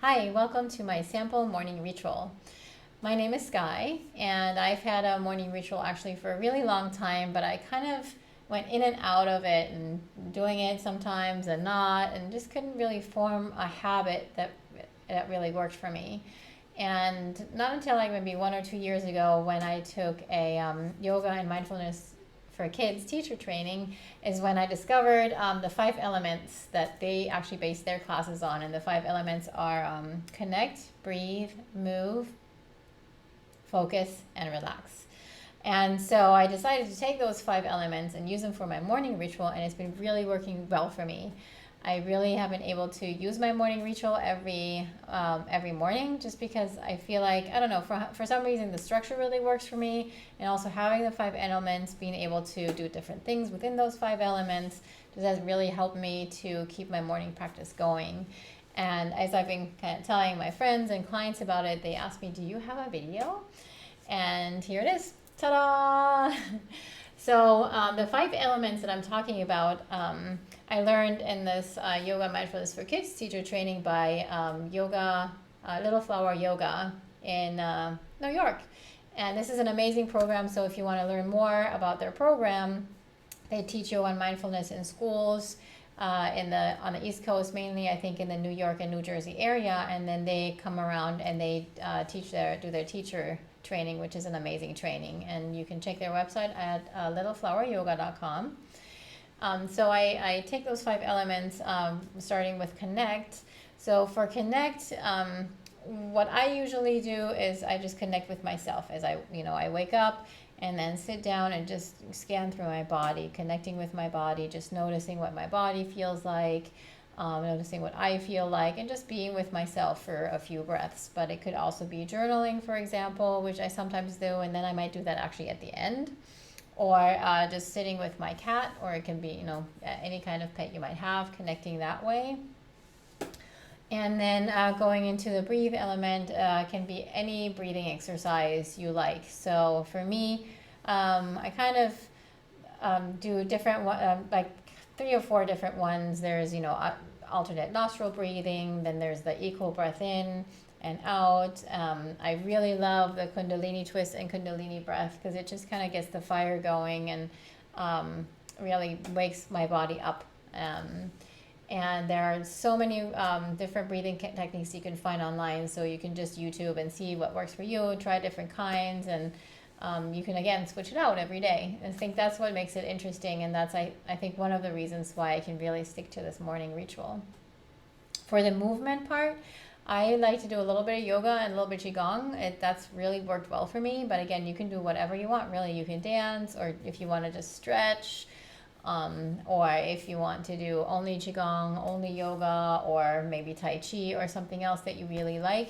Hi, welcome to my sample morning ritual. My name is Sky, and I've had a morning ritual actually for a really long time, but I kind of went in and out of it and doing it sometimes and not, and just couldn't really form a habit that really worked for me. And not until like maybe 1 or 2 years ago, when I took a yoga and mindfulness for kids teacher training, is when I discovered the 5 elements that they actually base their classes on. And the 5 elements are connect, breathe, move, focus, and relax. And so I decided to take those 5 elements and use them for my morning ritual, and it's been really working well for me. I really have been able to use my morning ritual every morning, just because I feel like, I don't know, for some reason the structure really works for me, and also having the 5 elements, being able to do different things within those 5 elements, just has really helped me to keep my morning practice going. And as I've been kind of telling my friends and clients about it, they ask me, "Do you have a video?" And here it is. Ta-da! So the 5 elements that I'm talking about, I learned in this Yoga Mindfulness for Kids teacher training by Little Flower Yoga in New York. And this is an amazing program, so if you want to learn more about their program, they teach yoga and mindfulness in schools on the East Coast, mainly I think in the New York and New Jersey area, and then they come around and they do their teacher training, which is an amazing training. And you can check their website at littlefloweryoga.com. So I take those 5 elements, starting with connect. So for connect, what I usually do is I just connect with myself as I wake up, and then sit down and just scan through my body, connecting with my body, just noticing what my body feels like, noticing what I feel like, and just being with myself for a few breaths. But it could also be journaling, for example, which I sometimes do, and then I might do that actually at the end. Or just sitting with my cat, or it can be, any kind of pet you might have, connecting that way. And then going into the breathe element can be any breathing exercise you like. So for me, I kind of do different, like 3 or 4 different ones. There's, alternate nostril breathing. Then there's the equal breath in and out. I really love the Kundalini twist and Kundalini breath, because it just kind of gets the fire going and really wakes my body up. And there are so many different breathing techniques you can find online. So you can just YouTube and see what works for you, try different kinds, and you can, again, switch it out every day. I think that's what makes it interesting, and that's, I think, one of the reasons why I can really stick to this morning ritual. For the movement part, I like to do a little bit of yoga and a little bit of Qigong. That's really worked well for me. But again, you can do whatever you want, really. You can dance, or if you want to just stretch, or if you want to do only Qigong, only yoga, or maybe Tai Chi or something else that you really like.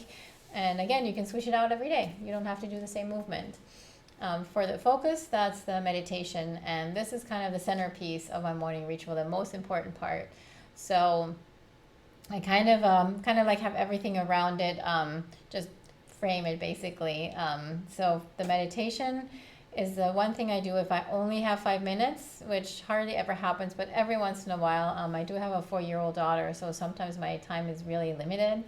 And again, you can switch it out every day. You don't have to do the same movement. For the focus, that's the meditation. And this is kind of the centerpiece of my morning ritual, the most important part. So I kind of like have everything around it, just frame it basically. So the meditation is the one thing I do if I only have 5 minutes, which hardly ever happens, but every once in a while. I do have a 4-year-old daughter, so sometimes my time is really limited.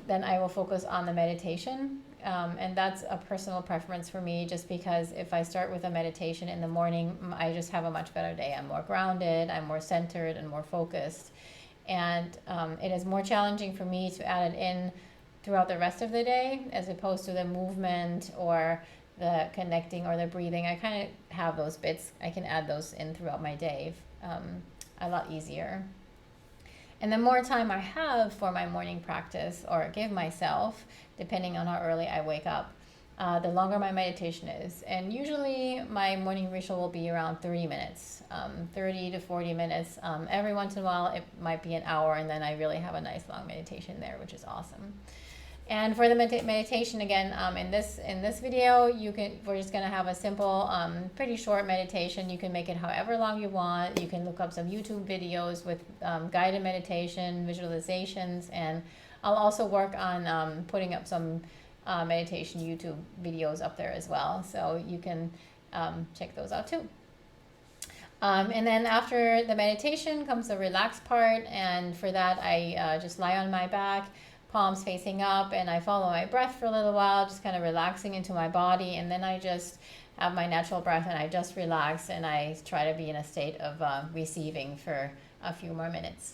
Then I will focus on the meditation. And that's a personal preference for me, just because if I start with a meditation in the morning, I just have a much better day. I'm more grounded, I'm more centered, and more focused. And it is more challenging for me to add it in throughout the rest of the day, as opposed to the movement or the connecting or the breathing. I kind of have those bits. I can add those in throughout my day a lot easier. And the more time I have for my morning practice, or give myself, depending on how early I wake up, the longer my meditation is. And usually my morning ritual will be around 30 minutes, 30 to 40 minutes. Every once in a while, it might be an hour, and then I really have a nice long meditation there, which is awesome. And for the meditation, again, in this video, we're just going to have a simple, pretty short meditation. You can make it however long you want. You can look up some YouTube videos with guided meditation, visualizations, and I'll also work on putting up some meditation YouTube videos up there as well, so you can check those out too. And then after the meditation comes the relaxed part, and for that I just lie on my back palms facing up, and I follow my breath for a little while, just kind of relaxing into my body, and then I just have my natural breath and I just relax and I try to be in a state of receiving for a few more minutes.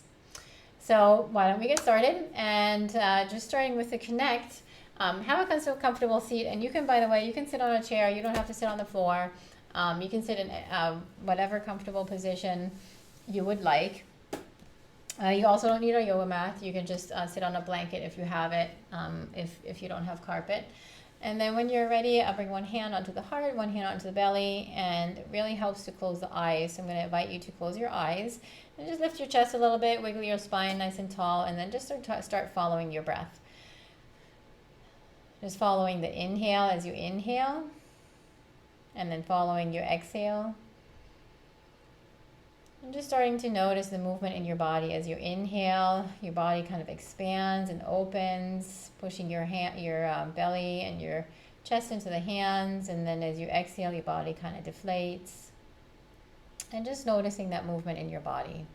So why don't we get started? And just starting with the connect, have a comfortable seat, and you can, by the way, you can sit on a chair. You don't have to sit on the floor. You can sit in whatever comfortable position you would like. You also don't need a yoga mat. You can just sit on a blanket if you have it, if you don't have carpet. And then when you're ready, I'll bring one hand onto the heart, one hand onto the belly, and it really helps to close the eyes. So I'm going to invite you to close your eyes and just lift your chest a little bit, wiggle your spine nice and tall, and then just start following your breath. Just following the inhale as you inhale, and then following your exhale. And just starting to notice the movement in your body as you inhale. Your body kind of expands and opens, pushing your belly and your chest into the hands. And then as you exhale, your body kind of deflates. And just noticing that movement in your body.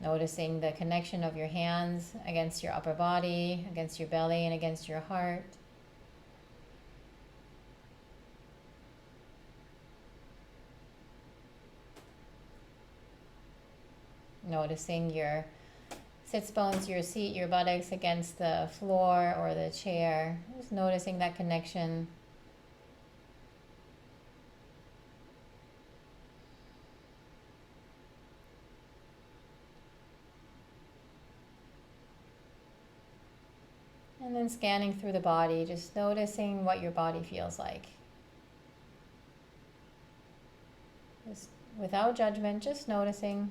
Noticing the connection of your hands against your upper body, against your belly, and against your heart. Noticing your sits bones, your seat, your buttocks against the floor or the chair. Just noticing that connection. And then scanning through the body, just noticing what your body feels like. Just without judgment, just noticing.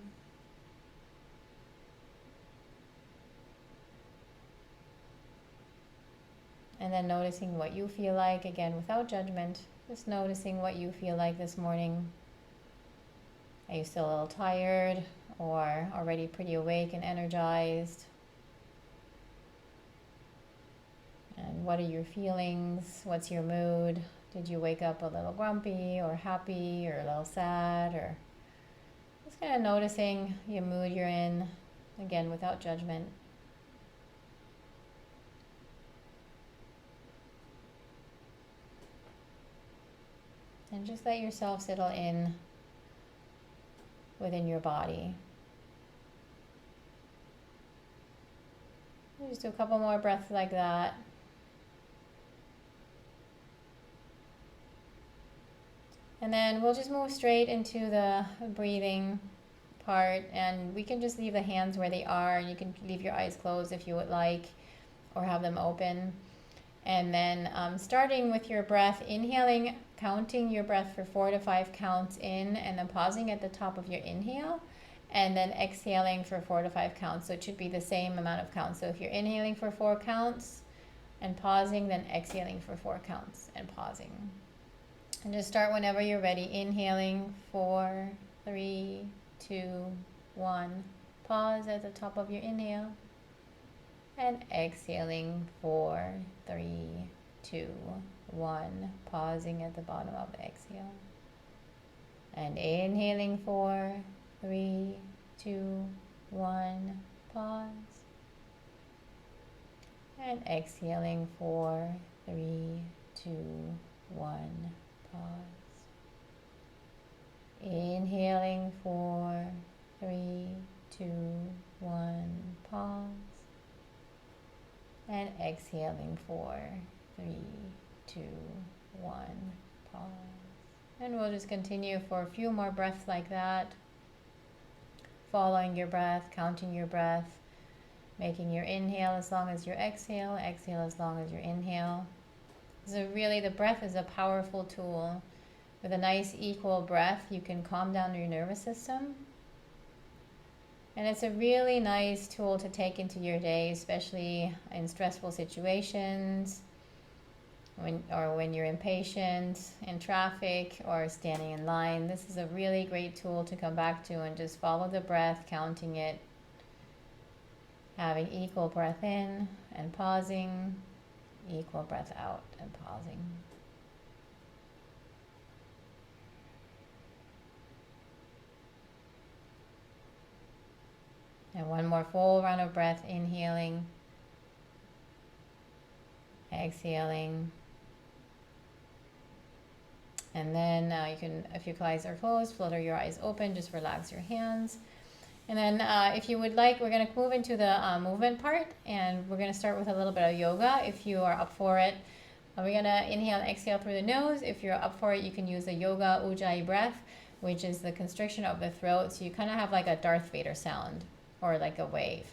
And then noticing what you feel like, again, without judgment. Just noticing what you feel like this morning. Are you still a little tired or already pretty awake and energized? And what are your feelings? What's your mood? Did you wake up a little grumpy or happy or a little sad? Or just kind of noticing your mood you're in, again, without judgment. And just let yourself settle in within your body. Just do a couple more breaths like that. And then we'll just move straight into the breathing part, and we can just leave the hands where they are. You can leave your eyes closed if you would like, or have them open. And then starting with your breath, inhaling, counting your breath for 4 to 5 counts in, and then pausing at the top of your inhale, and then exhaling for 4 to 5 counts. So it should be the same amount of counts. So if you're inhaling for 4 counts and pausing, then exhaling for 4 counts and pausing. And just start whenever you're ready. Inhaling, 4, 3, 2, 1. Pause at the top of your inhale. And exhaling, 4, 3, 2, 1. Pausing at the bottom of the exhale. And inhaling, 4, 3, 2, 1. Pause. And exhaling, 4, 3, 2, 1. Pause. Inhaling, 4, 3, 2, 1. Pause. And exhaling, 4, 3, 2, 1. Pause. And we'll just continue for a few more breaths like that. Following your breath, counting your breath, making your inhale as long as your exhale, exhale as long as your inhale. So really, the breath is a powerful tool. With a nice equal breath, you can calm down your nervous system. And it's a really nice tool to take into your day, especially in stressful situations, when you're impatient in traffic or standing in line. This is a really great tool to come back to and just follow the breath, counting it. having equal breath in and pausing, equal breath out and pausing. And one more full round of breath, inhaling, exhaling. And then you can, if your eyes are closed, flutter your eyes open, just relax your hands. And then if you would like, we're going to move into the movement part, and we're going to start with a little bit of yoga if you are up for it. We're going to inhale and exhale through the nose. If you're up for it, you can use the yoga ujjayi breath, which is the constriction of the throat. So you kind of have like a Darth Vader sound, or like a wave.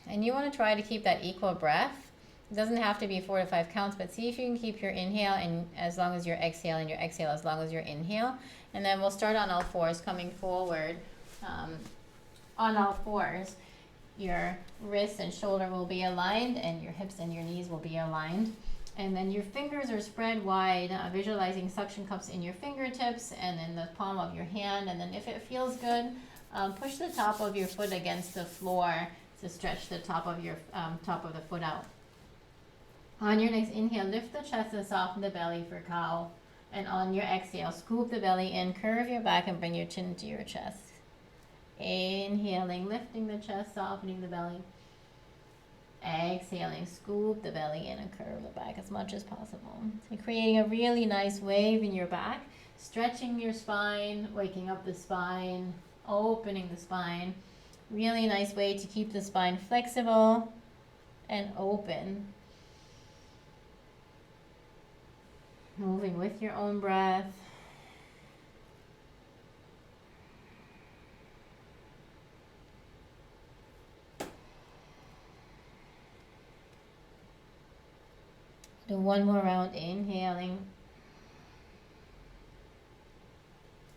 And you want to try to keep that equal breath. It doesn't have to be 4 to 5 counts, but see if you can keep your inhale and as long as you're exhaling, your exhale as long as your inhale. And then we'll start on all fours, coming forward. On all fours, your wrists and shoulder will be aligned, and your hips and your knees will be aligned. And then your fingers are spread wide, visualizing suction cups in your fingertips and in the palm of your hand. And then if it feels good, push the top of your foot against the floor to stretch the top of your top of the foot out. On your next inhale, lift the chest and soften the belly for cow. And on your exhale, scoop the belly in, curve your back, and bring your chin to your chest. Inhaling, lifting the chest, softening the belly. Exhaling, scoop the belly in and curve the back as much as possible. So creating a really nice wave in your back, stretching your spine, waking up the spine, opening the spine. Really nice way to keep the spine flexible and open. Moving with your own breath. Do one more round, inhaling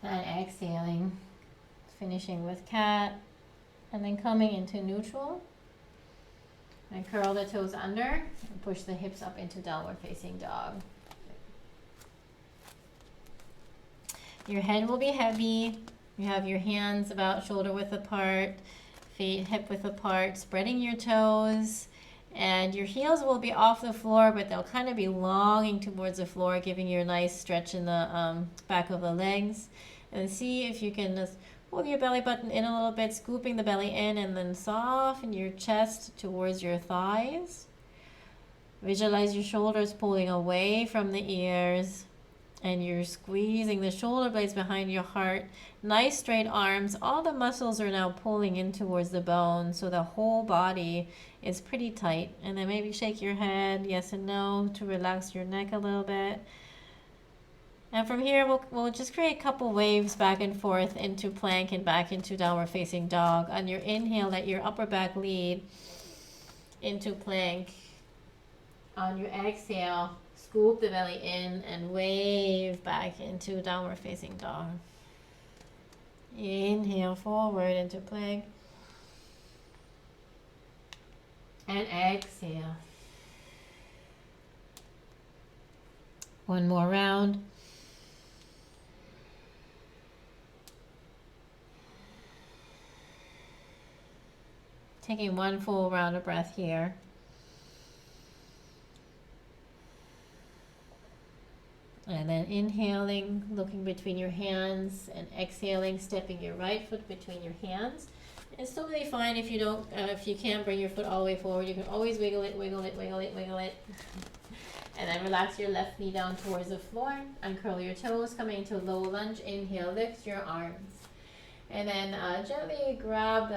and exhaling, finishing with cat, and then coming into neutral. And curl the toes under and push the hips up into downward facing dog. Your head will be heavy. You have your hands about shoulder width apart, feet hip width apart, spreading your toes. And your heels will be off the floor, but they'll kind of be longing towards the floor, giving you a nice stretch in the back of the legs. And see if you can just pull your belly button in a little bit, scooping the belly in, and then soften your chest towards your thighs. Visualize your shoulders pulling away from the ears, and you're squeezing the shoulder blades behind your heart. Nice straight arms. All the muscles are now pulling in towards the bone, so the whole body is pretty tight. And then maybe shake your head yes and no to relax your neck a little bit. And from here, we'll just create a couple waves back and forth into plank and back into downward facing dog. On your inhale, let your upper back lead into plank. On your exhale, scoop the belly in and wave back into downward facing dog. Inhale forward into plank. And exhale. One more round. Taking one full round of breath here. And then inhaling, looking between your hands, and exhaling, stepping your right foot between your hands. It's totally fine if you don't, if you can't bring your foot all the way forward. You can always wiggle it, wiggle it, wiggle it, wiggle it. And then relax your left knee down towards the floor. Uncurl your toes, coming into low lunge. Inhale, lift your arms. And then gently grab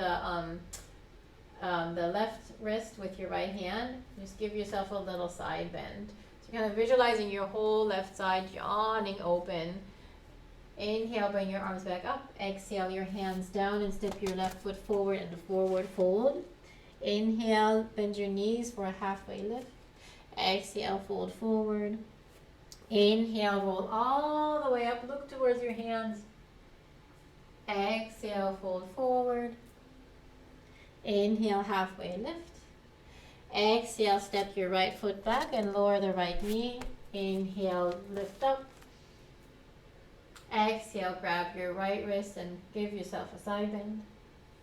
the left wrist with your right hand. Just give yourself a little side bend. Kind of visualizing your whole left side yawning open. Inhale, bring your arms back up. Exhale, your hands down and step your left foot forward into forward fold. Inhale, bend your knees for a halfway lift. Exhale, fold forward. Inhale, roll all the way up. Look towards your hands. Exhale, fold forward. Inhale, halfway lift. Exhale, step your right foot back and lower the right knee. Inhale, lift up. Exhale, grab your right wrist and give yourself a side bend.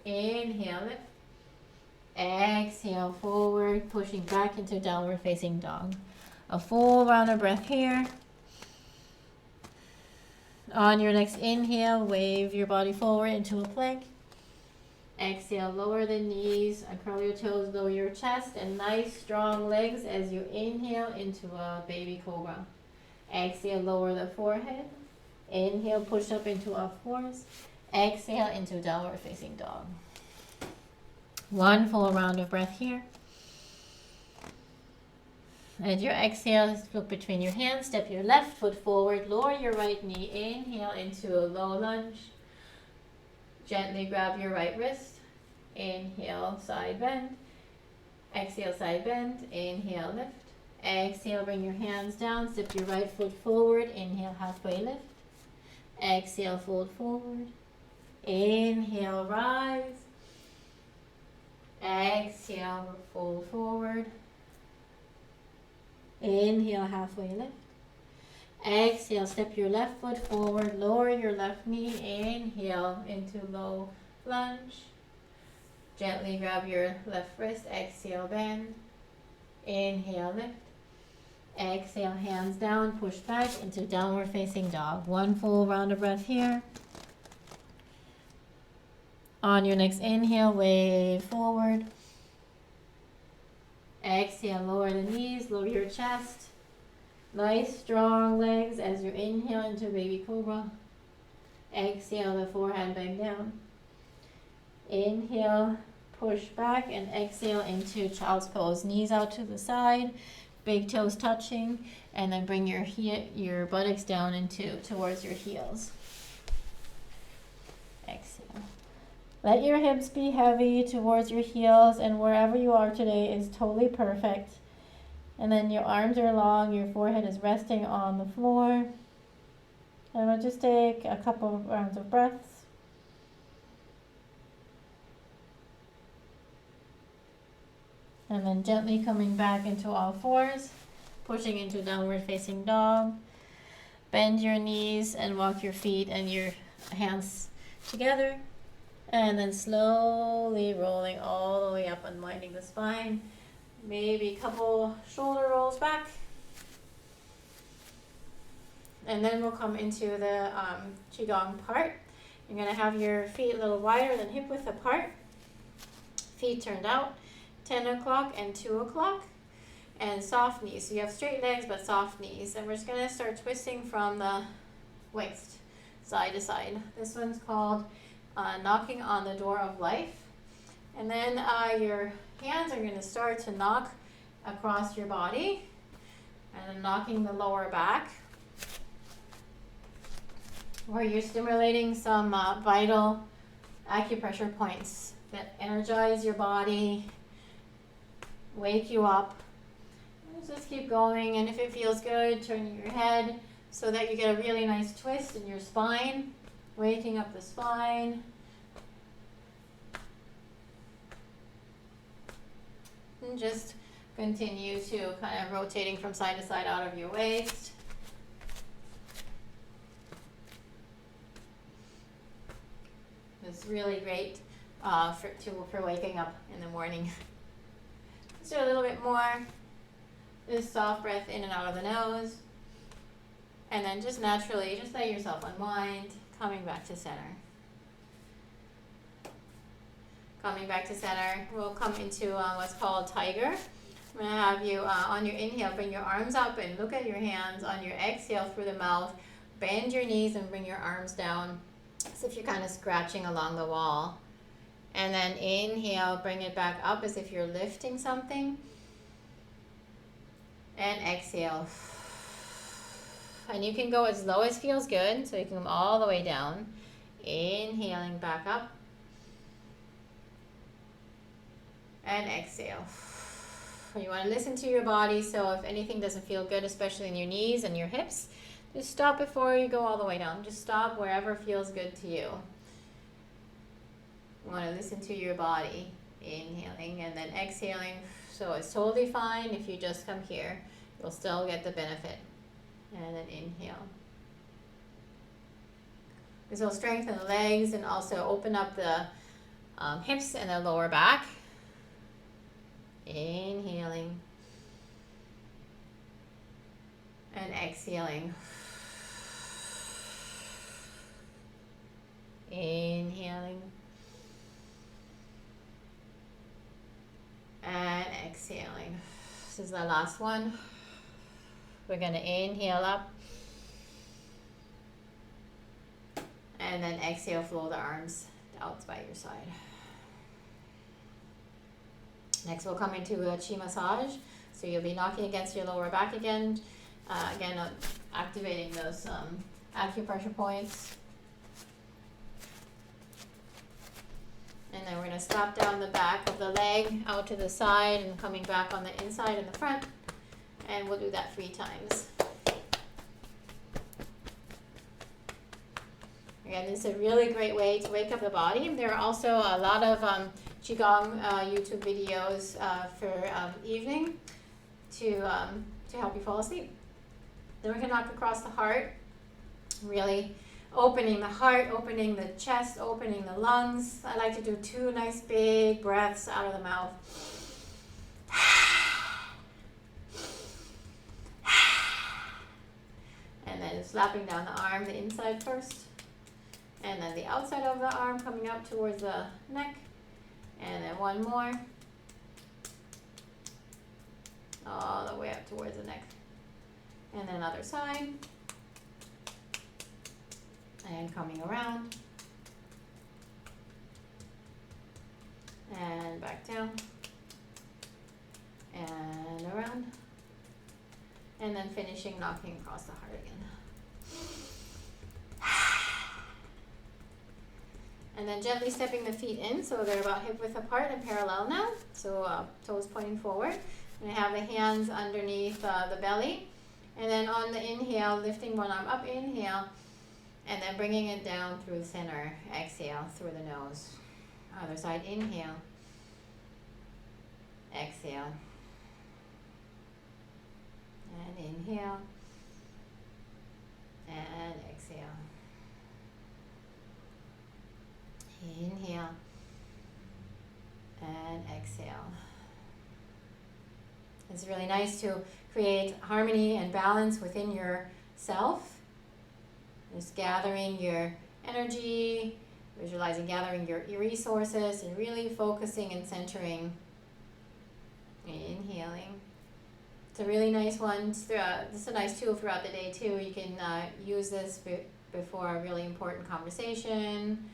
Inhale, lift. Exhale, forward, pushing back into downward facing dog. A full round of breath here. On your next inhale, wave your body forward into a plank. Exhale, lower the knees, curl your toes, lower your chest, and nice strong legs as you inhale into a baby cobra. Exhale, lower the forehead. Inhale, push up into all fours. Exhale into downward facing dog. One full round of breath here. As your exhale, look between your hands, step your left foot forward, lower your right knee, inhale into a low lunge. Gently grab your right wrist, inhale, side bend. Exhale, side bend, inhale, lift. Exhale, bring your hands down, step your right foot forward, inhale, halfway lift. Exhale, fold forward. Inhale, rise. Exhale, fold forward. Inhale, halfway lift. Exhale, step your left foot forward, lower your left knee, inhale into low lunge. Gently grab your left wrist, exhale, bend. Inhale, lift. Exhale, hands down, push back into downward facing dog. One full round of breath here. On your next inhale, wave forward. Exhale, lower the knees, lower your chest. Nice strong legs as you inhale into baby cobra. Exhale, the forehead back down. Inhale, push back, and exhale into child's pose. Knees out to the side, big toes touching, and then bring your buttocks down towards your heels. Exhale. Let your hips be heavy towards your heels, and wherever you are today is totally perfect. And then your arms are long, your forehead is resting on the floor. And we'll just take a couple of rounds of breaths. And then gently coming back into all fours, pushing into downward facing dog. Bend your knees and walk your feet and your hands together. And then slowly rolling all the way up, unwinding the spine. Maybe a couple shoulder rolls back. And then we'll come into the Qigong part. You're going to have your feet a little wider than hip width apart. Feet turned out, 10 o'clock and 2 o'clock. And soft knees. So you have straight legs but soft knees. And we're just going to start twisting from the waist, side to side. This one's called knocking on the door of life. And then your hands are going to start to knock across your body and then knocking the lower back, where you're stimulating some vital acupressure points that energize your body, wake you up. Just keep going, and if it feels good, turn your head so that you get a really nice twist in your spine, waking up the spine. And just continue to kind of rotating from side to side out of your waist. It's really great for waking up in the morning. Let's do a little bit more. Just soft breath in and out of the nose. And then just naturally, just let yourself unwind, coming back to center. Coming back to center, we'll come into what's called tiger. I'm going to have you, on your inhale, bring your arms up and look at your hands. On your exhale, through the mouth, bend your knees and bring your arms down as if you're kind of scratching along the wall. And then inhale, bring it back up as if you're lifting something. And exhale. And you can go as low as feels good, so you can come all the way down. Inhaling back up. And exhale. You want to listen to your body, so if anything doesn't feel good, especially in your knees and your hips, just stop before you go all the way down. Just stop wherever feels good to you. You want to listen to your body. Inhaling and then exhaling. So it's totally fine if you just come here. You'll still get the benefit. And then inhale. This will strengthen the legs and also open up the hips and the lower back. Inhaling. And exhaling. Inhaling. And exhaling. This is the last one. We're going to inhale up. And then exhale, flow the arms out by your side. Next, we'll come into a chi massage. So you'll be knocking against your lower back again. Activating those acupressure points. And then we're going to stop down the back of the leg out to the side and coming back on the inside and the front. And we'll do that 3 times. Again, this is a really great way to wake up the body. There are also a lot of Qigong YouTube videos for evening to help you fall asleep. Then we're going to knock across the heart, really opening the heart, opening the chest, opening the lungs. I like to do 2 nice big breaths out of the mouth. And then slapping down the arm, the inside first. And then the outside of the arm coming up towards the neck. And then one more. All the way up towards the neck. And then other side. And coming around. And back down. And around. And then finishing knocking across the heart again. And then gently stepping the feet in so they're about hip width apart and parallel now. So toes pointing forward. And have the hands underneath the belly. And then on the inhale, lifting one arm up, inhale. And then bringing it down through the center. Exhale through the nose. Other side, inhale. Exhale. And inhale. And exhale. Inhale. And exhale. It's really nice to create harmony and balance within yourself. Just gathering your energy, visualizing gathering your resources, and really focusing and centering. Inhaling. It's a really nice one. This is a nice tool throughout the day too. You can use this before a really important conversation,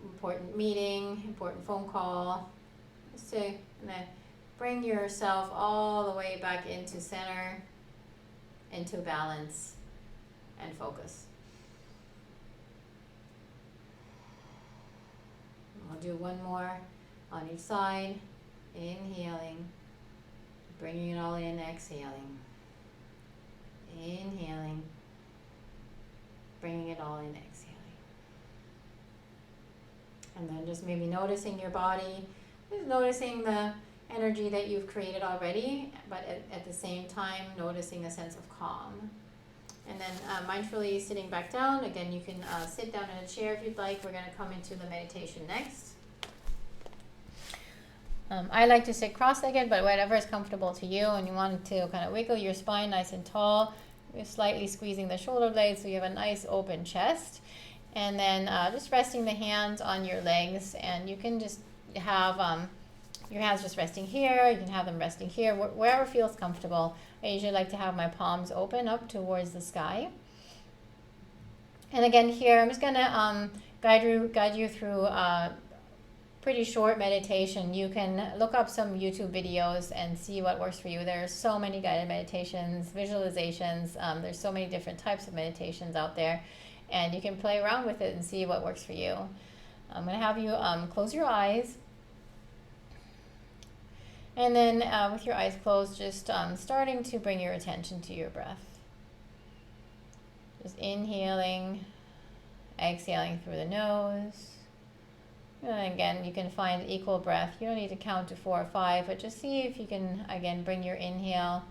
important meeting, important phone call. Just to bring yourself all the way back into center, into balance and focus. I'll do one more on each side. Inhaling, bringing it all in, exhaling. Inhaling, bringing it all in, exhaling. And then just maybe noticing your body, just noticing the energy that you've created already, but at the same time noticing a sense of calm. And then mindfully sitting back down. Again, you can sit down in a chair if you'd like. We're going to come into the meditation next. I like to sit cross-legged, but whatever is comfortable to you. And you want to kind of wiggle your spine nice and tall. You're slightly squeezing the shoulder blades so you have a nice open chest. And then just resting the hands on your legs. And you can just have your hands just resting here. You can have them resting here, wherever feels comfortable. I usually like to have my palms open up towards the sky. And again here, I'm just going to guide you through a pretty short meditation. You can look up some YouTube videos and see what works for you. There's so many guided meditations, visualizations. There's so many different types of meditations out there. And you can play around with it and see what works for you. I'm going to have you close your eyes. And then with your eyes closed, just starting to bring your attention to your breath. Just inhaling, exhaling through the nose. And again, you can find equal breath. You don't need to count to 4 or 5, but just see if you can, again, bring your inhale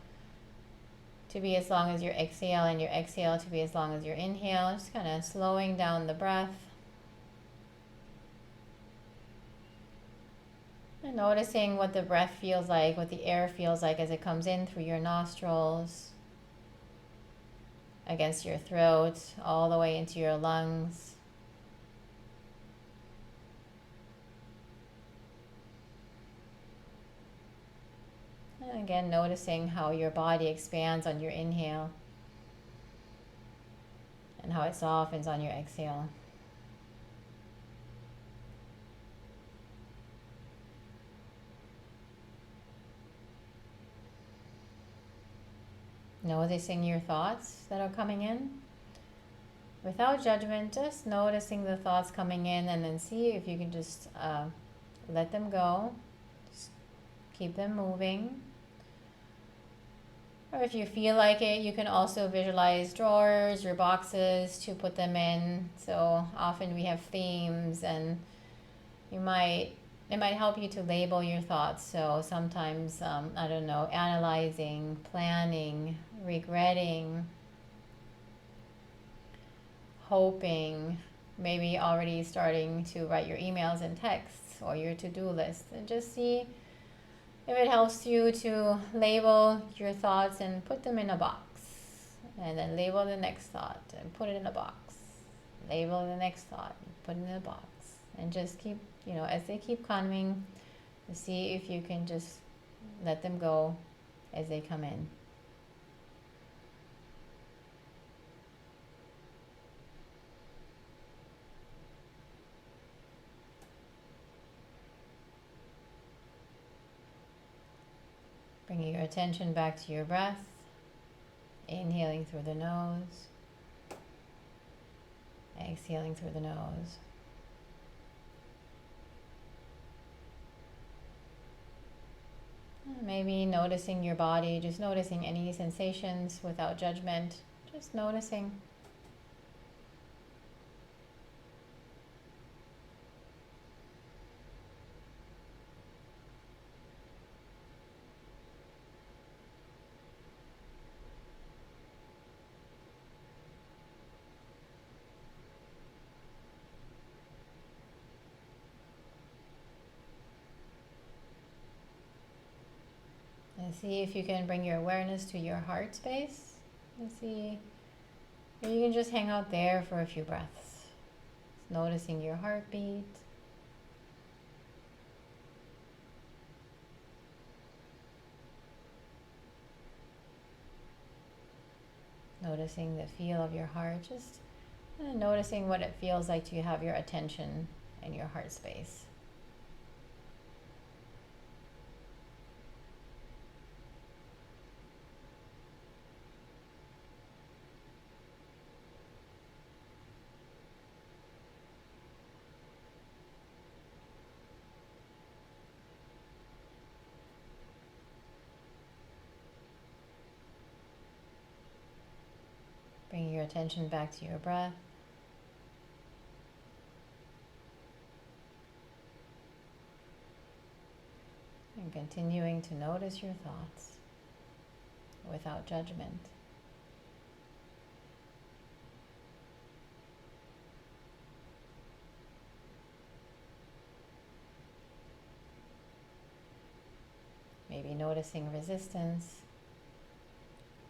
to be as long as your exhale, and your exhale to be as long as your inhale. Just kind of slowing down the breath. And noticing what the breath feels like, what the air feels like as it comes in through your nostrils, against your throat, all the way into your lungs. And again, noticing how your body expands on your inhale and how it softens on your exhale. Noticing your thoughts that are coming in without judgment, just noticing the thoughts coming in, and then see if you can just let them go, just keep them moving. Or if you feel like it, you can also visualize drawers or boxes to put them in. So often we have themes, and it might help you to label your thoughts. So sometimes, analyzing, planning, regretting, hoping, maybe already starting to write your emails and texts or your to-do list, and just see if it helps you to label your thoughts and put them in a box. And then label the next thought and put it in a box. Label the next thought and put it in a box. And just keep, as they keep coming, see if you can just let them go as they come in. Bringing your attention back to your breath, inhaling through the nose, exhaling through the nose. Maybe noticing your body, just noticing any sensations without judgment, just noticing. And see if you can bring your awareness to your heart space. And see if you can just hang out there for a few breaths. Just noticing your heartbeat. Noticing the feel of your heart. Just noticing what it feels like to have your attention in your heart space. Bringing your attention back to your breath. And continuing to notice your thoughts without judgment. Maybe noticing resistance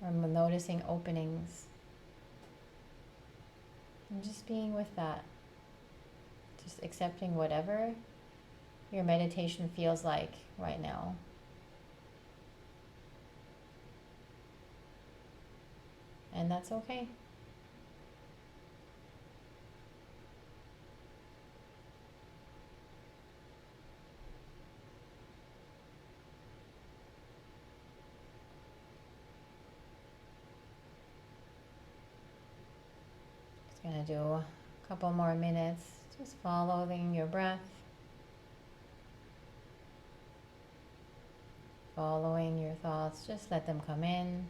or noticing openings. And just being with that. Just accepting whatever your meditation feels like right now. And that's okay. Just gonna do a couple more minutes, just following your breath. Following your thoughts, just let them come in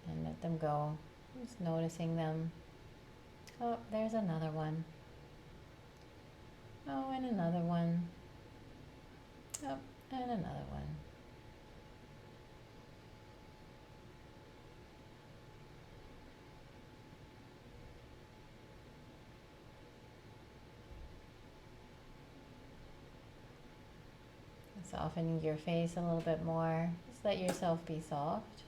and let them go. Just noticing them. Oh, there's another one. Oh, and another one. Oh, and another one. Softening your face a little bit more. Just let yourself be soft.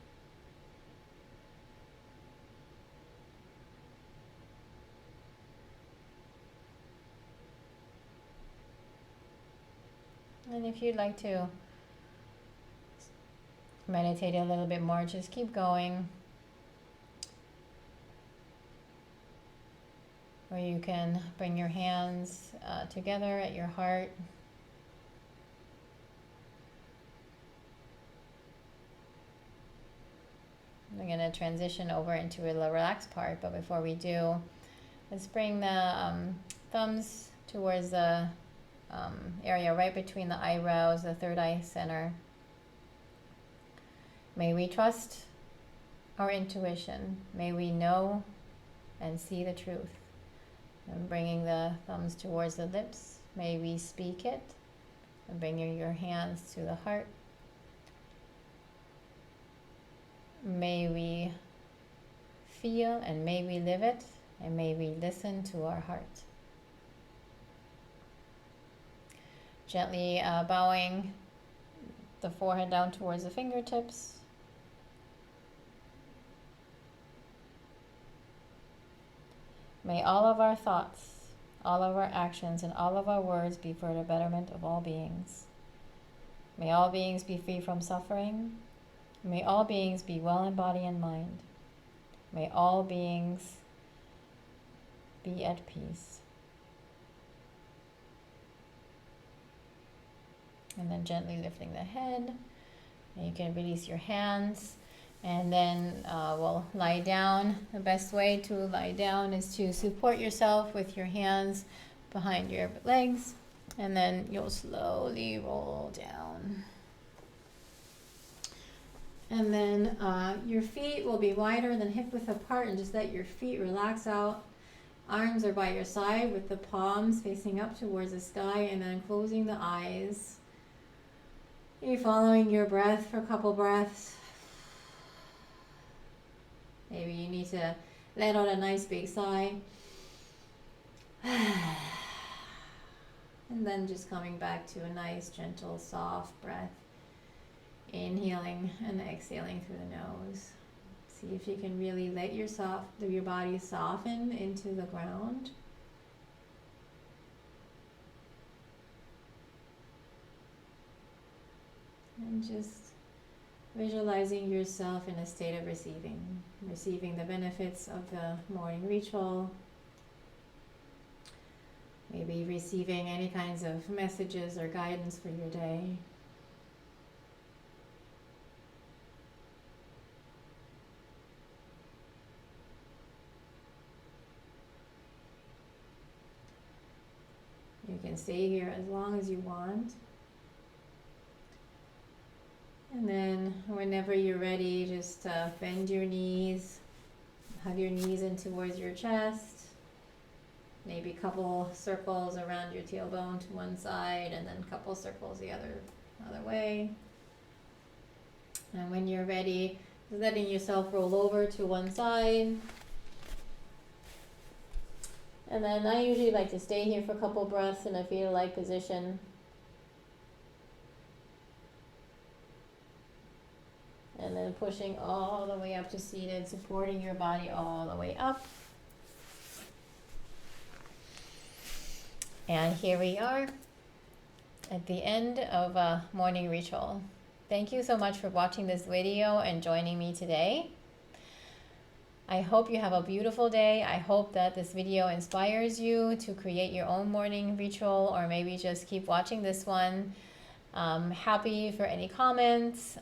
And if you'd like to meditate a little bit more, just keep going. Or you can bring your hands together at your heart. We're going to transition over into a relaxed part, but before we do, let's bring the thumbs towards the area right between the eyebrows, the third eye center. May we trust our intuition. May we know and see the truth. And bringing the thumbs towards the lips, may we speak it. And bringing your hands to the heart. May we feel and may we live it, and may we listen to our heart. Gently bowing the forehead down towards the fingertips. May all of our thoughts, all of our actions, and all of our words be for the betterment of all beings. May all beings be free from suffering. May all beings be well in body and mind. May all beings be at peace. And then gently lifting the head. And you can release your hands. And then we'll lie down. The best way to lie down is to support yourself with your hands behind your legs. And then you'll slowly roll down. And then your feet will be wider than hip width apart, and just let your feet relax out. Arms are by your side with the palms facing up towards the sky, and then closing the eyes. You're following your breath for a couple breaths. Maybe you need to let out a nice big sigh. And then just coming back to a nice, gentle, soft breath. Inhaling and exhaling through the nose. See if you can really let your body soften into the ground. And just visualizing yourself in a state of receiving the benefits of the morning ritual. Maybe receiving any kinds of messages or guidance for your day. You can stay here as long as you want. And then whenever you're ready, just bend your knees, hug your knees in towards your chest. Maybe a couple circles around your tailbone to one side, and then a couple circles the other way. And when you're ready, letting yourself roll over to one side. And then I usually like to stay here for a couple breaths in a fetal-like position. And then pushing all the way up to seated, supporting your body all the way up. And here we are at the end of a morning ritual. Thank you so much for watching this video and joining me today. I hope you have a beautiful day. I hope that this video inspires you to create your own morning ritual, or maybe just keep watching this one. Happy for any comments,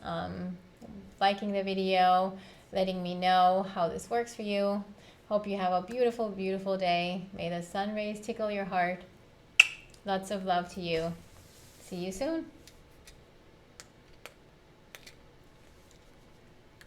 liking the video, letting me know how this works for you. Hope you have a beautiful, beautiful day. May the sun rays tickle your heart. Lots of love to you. See you soon.